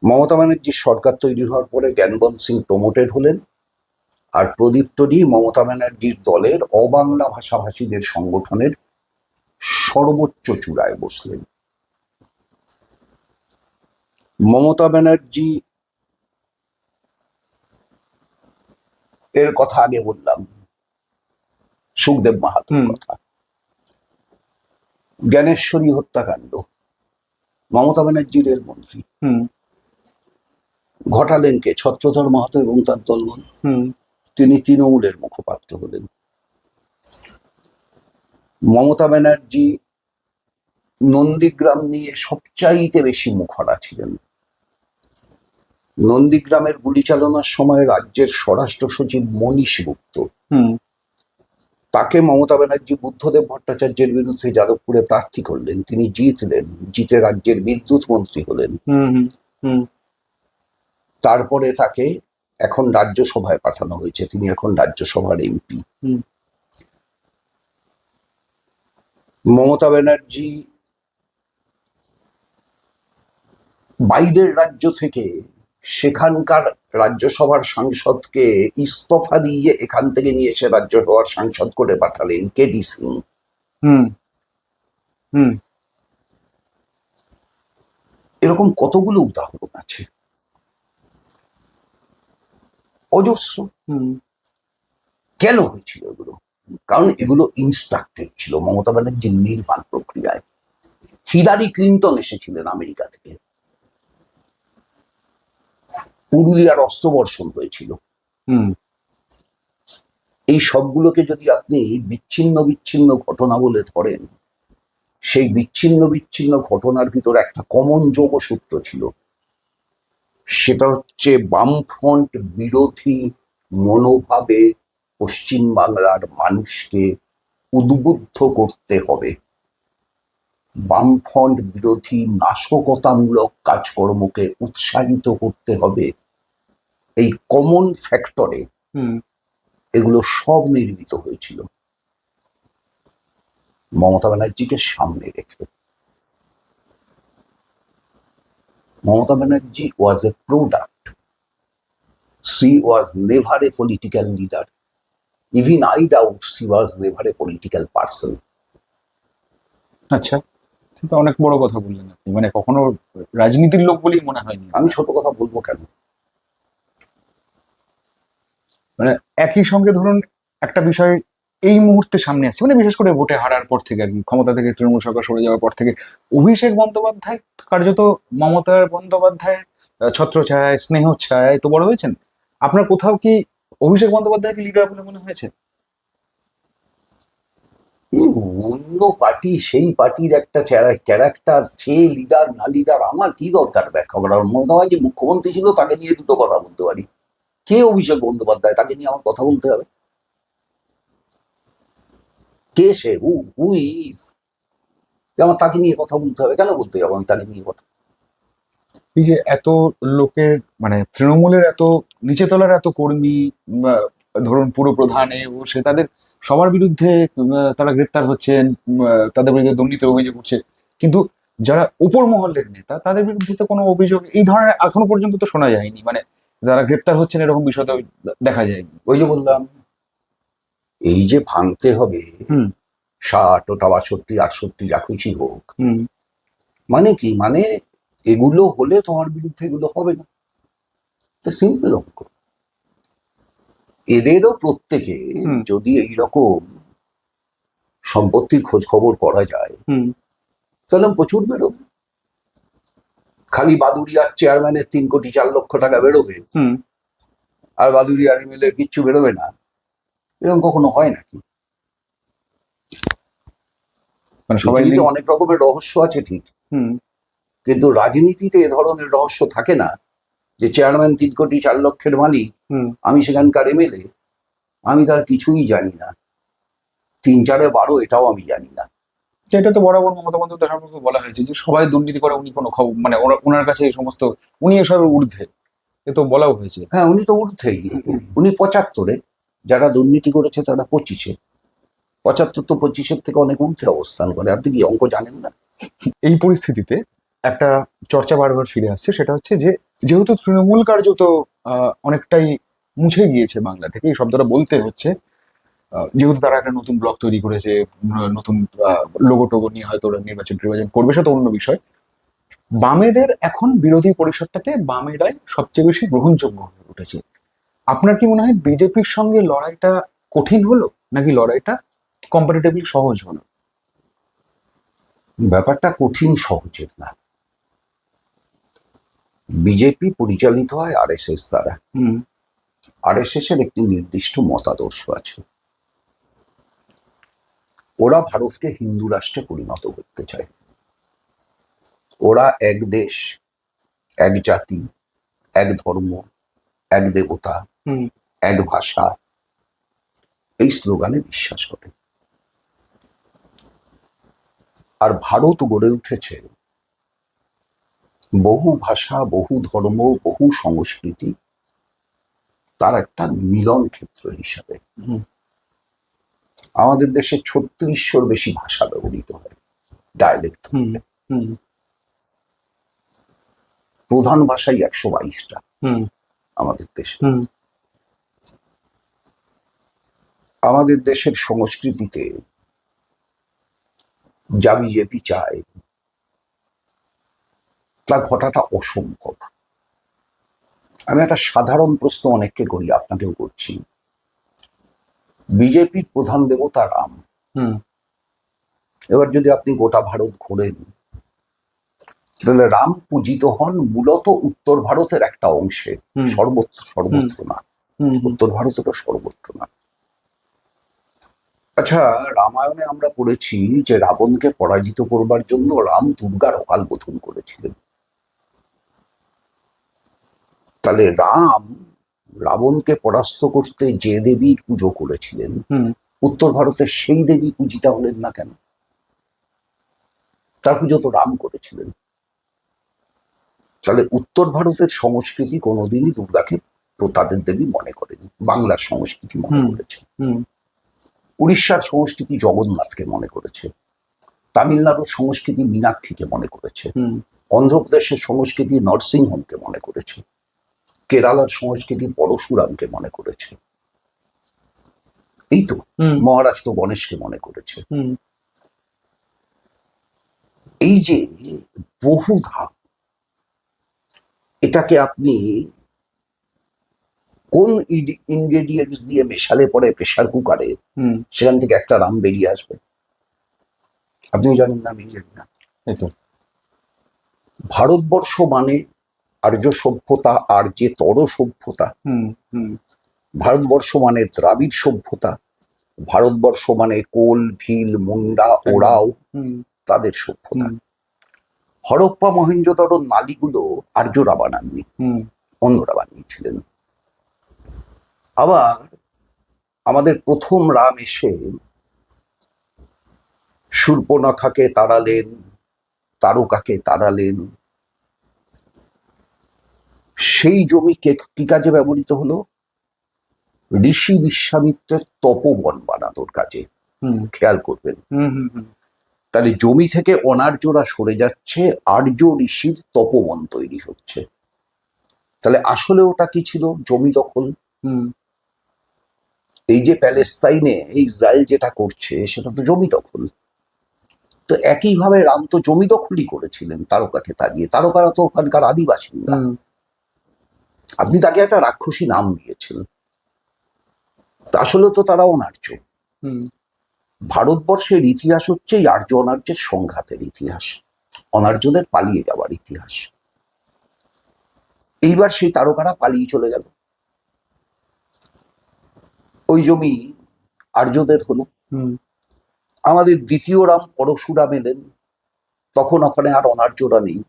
মমতা ব্যানার্জির সরকার তৈরি হওয়ার পরে জ্ঞানবল সিং প্রমোটেড হলেন, আর প্রদীপ টলি মমতা ব্যানার্জির দলের অবাংলা ভাষাভাষীদের সংগঠনের সর্বোচ্চ চূড়ায় বসলেন। মমতা ব্যানার্জি এর কথা আগে বললাম, সুখদেব মাহাতোর কথা। জ্ঞানেশ্বরী হত্যাকাণ্ড, মমতা ব্যানার্জির রেলমন্ত্রী ঘটালেন কে? ছত্রধর মাহাতো এবং তার দলবল। তিনি তৃণমূলের মুখপাত্র হলেন। মমতা ব্যানার্জি নন্দীগ্রাম নিয়ে সবচাইতে বেশি মুখরা ছিলেন। নন্দীগ্রামের গুলি চালনার সময় রাজ্যের স্বরাষ্ট্র সচিব মনীশ গুপ্ত, তাকে মমতা ব্যানার্জি বুদ্ধদেব ভট্টাচার্যের বিরুদ্ধে যাদবপুরে প্রার্থী করলেন। তিনি জিতলেন, জিতে রাজ্যের বিদ্যুৎ মন্ত্রী হলেন। তারপরে তাকে এখন রাজ্যসভায় পাঠানো হয়েছে, তিনি এখন রাজ্যসভার এমপি। মমতা ব্যানার্জি বাইরের রাজ্য থেকে সেখানকার রাজ্যসভার সাংসদকে ইস্তফা দিয়ে এখান থেকে নিয়ে এসে রাজ্যসভার সাংসদ করে পাঠালেন কেডি সিং। এরকম কতগুলো উদাহরণ আছে, অজস্র। কেন হয়েছিল এগুলো? কারণ এগুলো ইনস্ট্রাক্টেড ছিল মমতা ব্যানার্জির নির্মাণ প্রক্রিয়ায়। হিলারি ক্লিন্টন এসেছিলেন আমেরিকা থেকে, পুরুলিয়ার অস্ত্রবর্ষণ হয়েছিল। এই সবগুলোকে যদি আপনি বিচ্ছিন্ন বিচ্ছিন্ন ঘটনা বলে ধরেন, সেই বিচ্ছিন্ন বিচ্ছিন্ন ঘটনার ভিতর একটা কমন যোগসূত্র ছিল, সেটা হচ্ছে বামফ্রন্ট বিরোধী মনোভাবে পশ্চিমবাংলার মানুষকে উদ্বুদ্ধ করতে হবে, বামফ্রন্ট বিরোধী নাশকতামূলক কাজকর্মকে উৎসাহিত করতে হবে। এই কমন ফ্যাক্টরে এগুলো সব নির্মিত হয়েছিল মমতা ব্যানার্জিকে সামনে রেখে। Mamata Banerjee was a product, she was never a political leader, even I doubt she was never a political person. আচ্ছা, সেটা অনেক বড় কথা বললেন আপনি, মানে কখনো রাজনীতির লোক বলেই মনে হয়নি। আমি ছোট কথা বলবো কেন? মানে একই সঙ্গে ধরুন একটা বিষয় এই মুহূর্তে সামনে আসছে, মানে বিশেষ করে ভোটে হারার পর থেকে আর কি, ক্ষমতা থেকে তৃণমূল সরকার সরে যাওয়ার পর থেকে অভিষেক বন্দ্যোপাধ্যায় কার্যত মমতা বন্দ্যোপাধ্যায় ছত্রছায়ায় স্নেহ ছায়ায় তো বড় হয়েছেন। আপনার কোথাও কি অভিষেক বন্দ্যোপাধ্যায়কে লিডার বলে মনে হয়েছে? অন্য পার্টি, সেই পার্টির একটা ক্যারেক্টার, সে লিডার না লিডার আমার কি দরকার ব্যাখ্যা করার? মনে হয় যে মুখ্যমন্ত্রী ছিল, তাকে নিয়ে দুটো কথা বলতে পারি। কে অভিষেক বন্দ্যোপাধ্যায়, তাকে নিয়ে আমার কথা বলতে হবে? কে সে? Who is? আমার তাকে নিয়ে কথা বলতে হবে? কেন বলতে যাবো আমি তাকে নিয়ে কথা? এই যে এত লোকের, মানে তৃণমূলের এত নিচে তলার এত কর্মী, ধরুন পুরো প্রধানে ও সে, তাদের সবার বিরুদ্ধে তারা গ্রেপ্তার হচ্ছেন, তাদের বিরুদ্ধে দুর্নীতির অভিযোগ উঠছে, কিন্তু যারা উপর মহলের নেতা তাদের বিরুদ্ধে তো কোনো অভিযোগ এই ধরনের এখনো পর্যন্ত তো শোনা যায়নি, মানে যারা গ্রেপ্তার হচ্ছেন এরকম বিষয় তো দেখা যায়নি। ওই যে বললাম, এই যে ভাঙতে হবে হুম 60 ওটা 62 68 যা খুশি হোক, হুম মানে কি? মানে এগুলো হলে তোমার বিরুদ্ধে এগুলো হবে না। সিম্পল অঙ্ক। এদেরও প্রত্যেকে হুম যদি এইরকম সম্পত্তির খোঁজ খবর করা যায়, হুম তাহলে প্রচুর বেরোবে। খালি বাদুড়িয়ার চেয়ারম্যানের 3 কোটি 4 লক্ষ টাকা বেরোবে, হুম আর বাদুড়িয়ার এমএলএ কিচ্ছু বেরোবে না, এরকম কখনো হয় নাকি? মানে সবাই পৃথিবীতে অনেক রকমের রহস্য আছে ঠিক, হুম কিন্তু রাজনীতিতে এ ধরনের রহস্য থাকে না যে চেয়ারম্যান 3 কোটি 4 লক্ষের মালিক, হুম আমি সেখানকার এমএলএ, আমি তার কিছুই জানি না, 3 4 এ 12 এটাও আমি জানি না। এটা তো বরাবর মমতা বন্দ্যোপাধ্যায় সম্পর্কে বলা হয়েছে যে সবাই দুর্নীতি করে, উনি কোনো খবর, মানে ওনার কাছে এই সমস্ত, উনি এসবের ঊর্ধ্বে, এ তো বলাও হয়েছে। হ্যাঁ, উনি তো ঊর্ধ্বেই। উনি 75-এ, যারা দুর্নীতি করেছে তারা 25-এ। 75 তো 25-এর থেকে অনেক ঊর্ধ্বে অবস্থান করে। আপনি কি অঙ্ক জানেন না? এই পরিস্থিতিতে একটা চর্চা বারবার ফিরে আসছে, সেটা হচ্ছে যে যেহেতু তৃণমূল কার্যত অনেকটাই মুছে গিয়েছে বাংলা থেকে, এই শব্দটা বলতে হচ্ছে, যেহেতু তারা একটা নতুন ব্লক তৈরি করেছে, নতুন লোগো টোগো নিয়ে হয়তো ওরা নির্বাচন করবে, সে তো অন্য বিষয়। বামেদের এখন বিরোধী পরিষদটাতে বামেরাই সবচেয়ে বেশি গ্রহণযোগ্য হয়ে উঠেছে। আপনার কি মনে হয় বিজেপির সঙ্গে লড়াইটা কঠিন হলো, নাকি লড়াইটা কম্পারেটিভলি সহজ হলো? ব্যাপারটা কঠিন সহজের না। বিজেপি পরিচালিত হয় আরএসএস দ্বারা। হুম আরএসএস এর একটি নির্দিষ্ট মতাদর্শ আছে। ওরা ভারতকে হিন্দু রাষ্ট্রে পরিণত করতে চায়। ওরা এক দেশ, এক জাতি, এক ধর্ম, এক দেবতা, হুম এক ভাষা, এই স্লোগানে বিশ্বাস করে। আর ভারত গড়ে উঠেছে বহু ভাষা, বহু ধর্ম, বহু সংস্কৃতি, তার একটা মিলন ক্ষেত্র হিসাবে। হুম আমাদের দেশে 3600-র বেশি ভাষা ব্যবহৃত হয়, ডায়ালেক্ট। হুম হুম প্রধান ভাষাই 122টা হুম আমাদের দেশে। হুম আমাদের দেশের সংস্কৃতিতে যা বিজেপি চায় তা ঘটাটা অসম্ভব। আমি একটা সাধারণ প্রশ্ন অনেককে করি, আপনাকেও করছি। বিজেপির প্রধান দেবতা রাম। হুম এবার যদি আপনি গোটা ভারত ঘোরেন, তাহলে রাম পূজিত হন মূলত উত্তর ভারতের একটা অংশে, হুম সর্বত্র না। হুম উত্তর ভারতে তো সর্বত্র না। আচ্ছা, রামায়ণে আমরা পড়েছি যে রাবণকে পরাজিত করবার জন্য রাম দুর্গার অকাল বোধন করেছিলেন। তাহলে রাম রাবণকে পরাস্ত করতে যে দেবীর পুজো করেছিলেন, হুম উত্তর ভারতের সেই দেবী পূজিতা হলেন না কেন? তার পুজো তো রাম করেছিলেন। তাহলে উত্তর ভারতের সংস্কৃতি কোনোদিনই দুর্গাকে তাদের দেবী মনে করেনি, বাংলার সংস্কৃতি মনে হুম। করেছে, হুম। উড়িষ্যার সংস্কৃতি জগন্নাথকে মনে করেছে, তামিলনাড়ুর সংস্কৃতি মীনাক্ষীকে মনে করেছে, হুম। অন্ধ্রপ্রদেশের সংস্কৃতি নরসিংহমকে মনে করেছে, কেরালার সংস্কৃতি পরশুরামকে মনে করেছে, এই তো হুম। মহারাষ্ট্র গণেশকে মনে করেছে। হুম। এই যে বহু ধাপ, এটাকে আপনি কোন ইনগ্রেডিয়েন্টস দিয়ে মেশালে পরে প্রেসার কুকারে হুম। সেখান থেকে একটা রাম বেরিয়ে আসবে? আপনিও জানেন না, আমি জানি না। এই তো। ভারতবর্ষ মানে আর্য সভ্যতা, আর্যেতর সভ্যতা। হুম। হুম। ভারতবর্ষ মানে দ্রাবিড় সভ্যতা। ভারতবর্ষ মানে কোল, ভিল, মুন্ডা, ওরাও, হুম। তাদের সভ্যতা। হুম। হরপ্পা মহেঞ্জোদারোর নালীগুলো আর্যরা বানাননি, হুম। অন্যরা বানিয়েছিলেন। আবার আমাদের প্রথম রাম এসে শূর্পণখাকে তাড়ালেন, তারকাকে তাড়ালেন। সেই জমি কি কাজে ব্যবহৃত হলো? ঋষি বিশ্বামিত্রের তপবন বানানোর কাজে। হুম। খেয়াল করবেন, হুম। হুম। হুম। তাহলে জমি থেকে অনার্যরা সরে যাচ্ছে, আর্য ঋষির তপবন তৈরি হচ্ছে। তাহলে আসলে ওটা কি ছিল? জমি দখল। হুম। এই যে প্যালেস্তাইনে ইসরায়েল যেটা করছে সেটা তো জমি দখল। তো একইভাবে রাম তো জমি দখলই করেছিলেন তারকাকে তাড়িয়ে। তারকারা তো ওখানকার আদিবাসী না। হুম। আপনি তাকে একটা রাক্ষসী নাম দিয়েছেন, তা আসলে তো তারা অনার্য। হুম। ভারতবর্ষের ইতিহাস হচ্ছে এই আর্য অনার্যের সংঘাতের ইতিহাস, অনার্যদের পালিয়ে যাওয়ার ইতিহাস। এইবার সেই তারকারা পালিয়ে চলে গেল, ওই জমি আর্যদের হলো। হুম। আমাদের দ্বিতীয় রাম পরশুরাম এলেন, তখন ওখানে আর অনার্যরা নেই।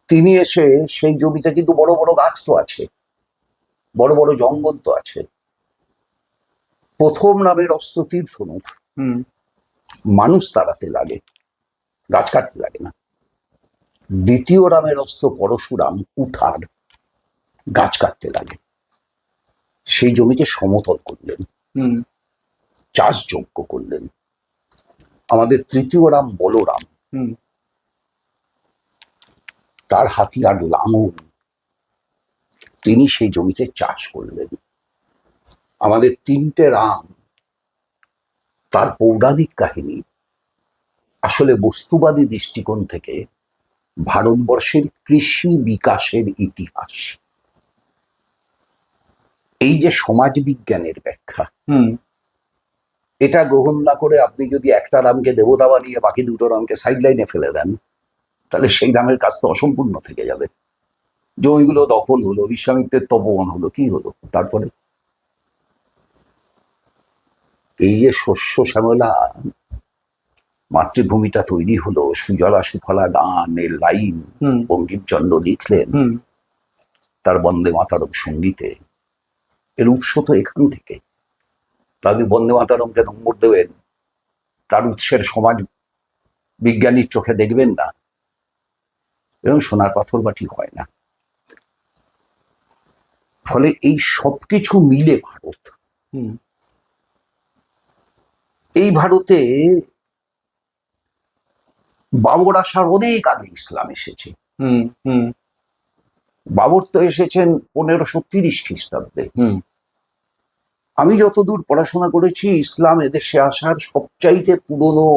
তিনি এসে সেই জমিতে কিন্তু বড় বড় গাছ তো আছে, বড় বড় জঙ্গল তো আছে। প্রথম রামের অস্ত্র তীর ধনুক, হুম। মানুষ তাড়াতে লাগে, গাছ কাটতে লাগে না। দ্বিতীয় রামের অস্ত্র পরশুরাম, কুঠার, গাছ কাটতে লাগে। সেই জমিকে সমতল করলেন, হুম। চাষযোগ্য করলেন। আমাদের তৃতীয় রাম বলরাম, হুম। তার হাতিয়ার লাঙল, তিনি সেই জমিতে চাষ করলেন। আমাদের তিনটে রাম, তার পৌরাণিক কাহিনী আসলে বস্তুবাদী দৃষ্টিকোণ থেকে ভারতবর্ষের কৃষি বিকাশের ইতিহাস। এই যে সমাজ বিজ্ঞানের ব্যাখ্যা, হুম। এটা গ্রহণ না করে আপনি যদি একটা রামকে দেবতা বানিয়ে বাকি দুটো রামকে সাইড লাইনে ফেলে দেন, তাহলে সেই রামের কাজ তো অসম্পূর্ণ থেকে যাবে। জমিগুলো দখল হলো, বিশ্বামিত্রের তপবন হলো, কি হলো তারপরে? এই যে শস্য শ্যামলা মাতৃভূমিটা তৈরি হলো, সুজলা সুফলা গানের লাইন হুম। বঙ্কিমচন্দ্র লিখলেন হুম। তার বন্দে মাতরম সঙ্গীতে, এর উৎস তো এখান থেকে। তাহলে বন্দে মাতরমকে নম্বর দেবেন, তার উৎসের সমাজ বিজ্ঞানীর চোখে দেখবেন না, এবং সোনার পাথর বাটি হয় না। ফলে এই সবকিছু মিলে ভারত, হুম। এই ভারতে বাবর আসার অনেক আগে ইসলাম এসেছে। হুম। হুম। বাবর তো এসেছেন 1530 খ্রিস্টাব্দে। হুম। আমি যতদূর পড়াশোনা করেছি, ইসলাম এদেশে আসার সবচাইতে পুরনো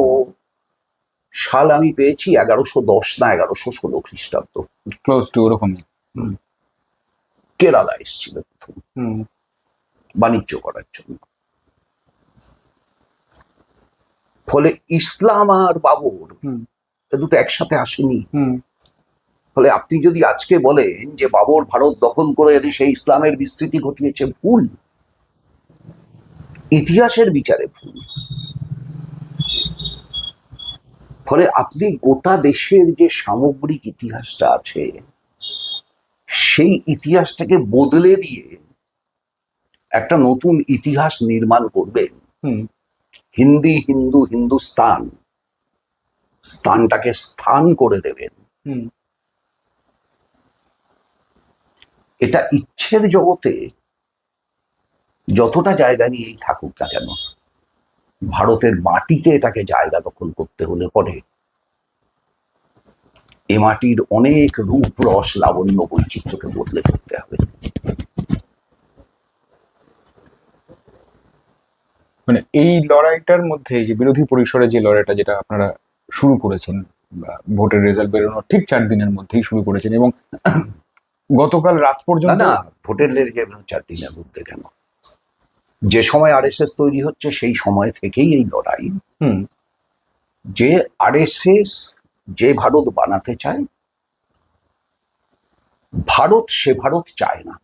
সাল আমি পেয়েছি 1110 না 1116 খ্রিস্টাব্দ। ক্লোজ টু ওরকমই। কেরালা এসেছিল প্রথম হুম। বাণিজ্য করার জন্য। ফলে ইসলাম আর বাবর হুম। এ দুটো একসাথে আসেনি। হুম। ফলে আপনি যদি আজকে বলেন যে বাবর ভারত দখল করে এদেশে ইসলামের বিস্তৃতি ঘটিয়েছে, ভুল, ইতিহাসের বিচারে ভুল। ফলে আপনি গোটা দেশের যে সামগ্রিক ইতিহাসটা আছে, সেই ইতিহাসটাকে বদলে দিয়ে একটা নতুন ইতিহাস নির্মাণ করবেন। হুম। হিন্দি, হিন্দু, হিন্দুস্তান, স্থানটাকে স্থান করে দেবেন। হুম। এটা ইচ্ছের জগতে যতটা জায়গা নিয়েই থাকুক না কেন, ভারতের মাটিতে এটাকে জায়গা দখল করতে হলে পরে এ মাটির অনেক রূপ, রস, লাবণ্য, বৈচিত্র্যকে বদলে ফেলতে হবে। মানে এই লড়াইটার মধ্যে, যে বিরোধী পরিসরে যে লড়াইটা যেটা আপনারা শুরু করেছেন, ভোটের রেজাল্ট বেরোনোর ঠিক 4 দিনের মধ্যেই শুরু করেছেন, এবং গতকাল রাত না পর্যন্ত না, ভোটের লেগে 4 দিনের মধ্যে কেন, যে সময় আরএসএস তৈরি হচ্ছে সেই সময় থেকেই এই লড়াই। যে আরএসএস যে ভারত বানাতে চায়, ভারত সে ভারত চায় না।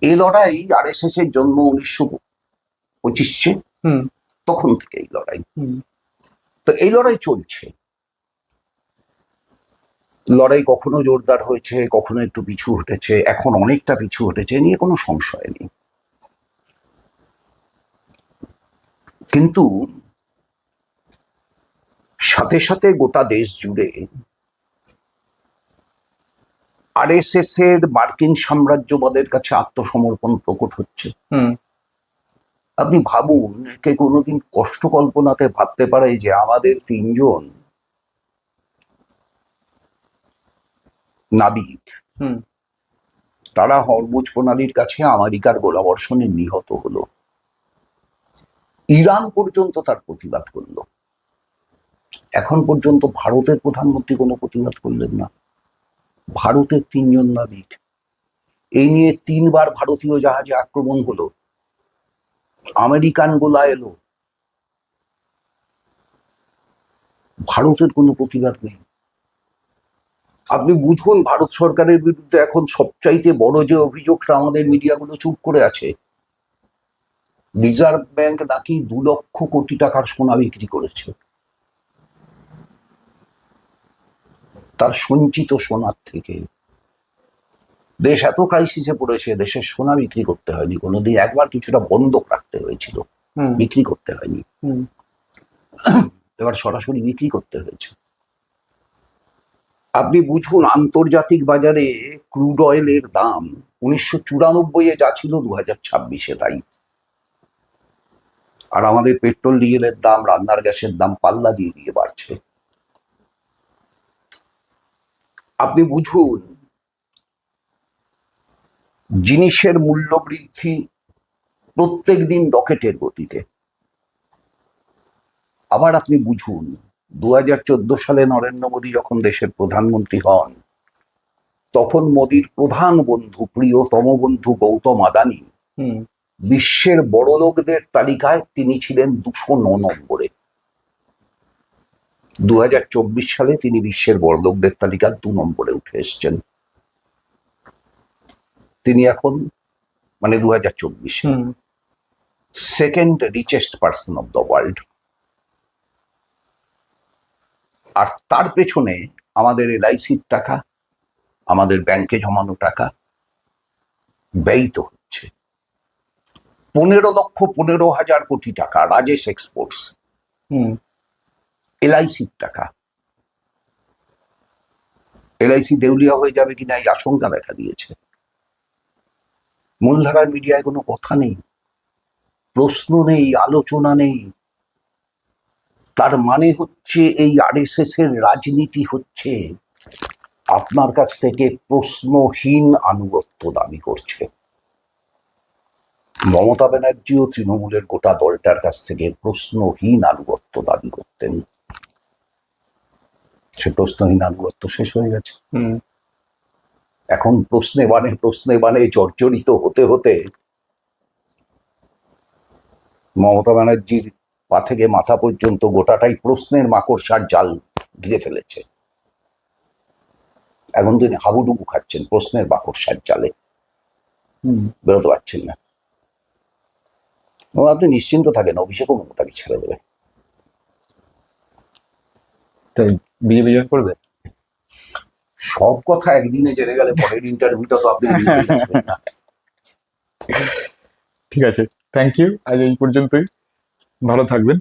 এই লড়াই আরএসএস এর জন্ম 1925-এ, তখন থেকে এই লড়াই। তো এই লড়াই চলছে। লড়াই কখনো জোরদার হয়েছে, কখনো একটু পিছু হটেছে, এখন অনেকটা পিছু হটেছে, নিয়ে কোনো সংশয় নেই। কিন্তু সাথে সাথে গোটা দেশ জুড়ে আরএসএস এর মার্কিন সাম্রাজ্যবাদের কাছে আত্মসমর্পণ প্রকট হচ্ছে। আপনি ভাবুন, একে কোনোদিন কষ্ট কল্পনাতে ভাবতে পারে যে আমাদের 3 জন নাবিক, তারা হরমুজ প্রণালীর কাছে আমেরিকার গোলাবর্ষণে নিহত হলো। ইরান পর্যন্ত তার প্রতিবাদ করলো। এখন পর্যন্ত ভারতের প্রধানমন্ত্রী কোনো প্রতিবাদ করলেন না। ভারতের 3 জন নাবিক, এই নিয়ে 3 বার ভারতীয় জাহাজে আক্রমণ হলো, আমেরিকান গোলা এলো, ভারতের কোনো প্রতিবাদ নেই। আপনি বুঝুন, ভারত সরকারের বিরুদ্ধে এখন সবচাইতে বড় যে অভিযোগটা, আমাদের মিডিয়াগুলো চুপ করে আছে, রিজার্ভ ব্যাংক নাকি 2 লক্ষ কোটি টাকার সোনা বিক্রি করেছে। তার সঞ্চিত সোনার থেকে। দেশ এত ক্রাইসিসে পড়েছে, দেশের সোনা বিক্রি করতে হয়নি কোনোদিন, একবার কিছুটা বন্ধক রাখতে হয়েছিল, বিক্রি করতে হয়নি। এবার সরাসরি বিক্রি করতে হয়েছে। আপনি বুঝুন, আন্তর্জাতিক বাজারে ক্রুড অয়েলের দাম 1994-এ যা ছিল 2026-এ তাই। আর আমাদের পেট্রোল ডিজেলের দাম, রান্নার গ্যাসের দাম পাল্লা দিয়ে দিয়ে বাড়ছে। আপনি বুঝুন, জিনিসের মূল্য বৃদ্ধি প্রত্যেক দিন রকেটের গতিতে। আবার আপনি বুঝুন, 2014 সালে নরেন্দ্র মোদী যখন দেশের প্রধানমন্ত্রী হন, তখন মোদীর প্রধান বন্ধু, প্রিয়তম বন্ধু গৌতম আদানি বিশ্বের বড় লোকদের তালিকায় তিনি ছিলেন 209 নম্বরে। 2024 সালে তিনি বিশ্বের বড় লোকদের তালিকায় 2 নম্বরে উঠে এসছেন। তিনি এখন, মানে 2024, second richest person of the world. আর তার পেছনে আমাদের এলআইসির টাকা, আমাদের ব্যাংকে জমানো টাকা ব্যয়িত হচ্ছে। 15,15,000 কোটি টাকা রাজেশ এক্সপোর্টস, এলআইসির টাকা। এলআইসি দেউলিয়া হয়ে যাবে কিনা এই আশঙ্কা দেখা দিয়েছে। মূলধারার মিডিয়ায় কোনো কথা নেই, প্রশ্ন নেই, আলোচনা নেই। তার মানে হচ্ছে এই আরএসএস এর রাজনীতি হচ্ছে আপনার কাছ থেকে প্রশ্নহীন আনুগত্য দাবি করছে। মমতা ব্যানার্জিও তৃণমূলের গোটা দলটার কাছ থেকে প্রশ্নহীন আনুগত্য দাবি করতেন। সে প্রশ্নহীন আনুগত্য শেষ হয়ে গেছে। এখন প্রশ্নে বানে জর্জরিত হতে হতে মমতা ব্যানার্জির পা থেকে মাথা পর্যন্ত গোটাটাই প্রশ্নের মাকড়সার জাল ঘিরে ফেলেছে। এখন তিনি হাবুডুবু খাচ্ছেন প্রশ্নের মাকড়সার জালে, বেরোতে পারছেন না। আপনি নিশ্চিন্ত থাকেন, অভিষেকও মমতাকে ছেড়ে দেবে। তাই বিজেপি জয়েন করবে? সব কথা একদিনে জেনে গেলে পরের ইন্টারভিউটা তো আপনি না। ঠিক আছে, থ্যাংক ইউ, আজ এই পর্যন্তই। ভালো থাকবেন।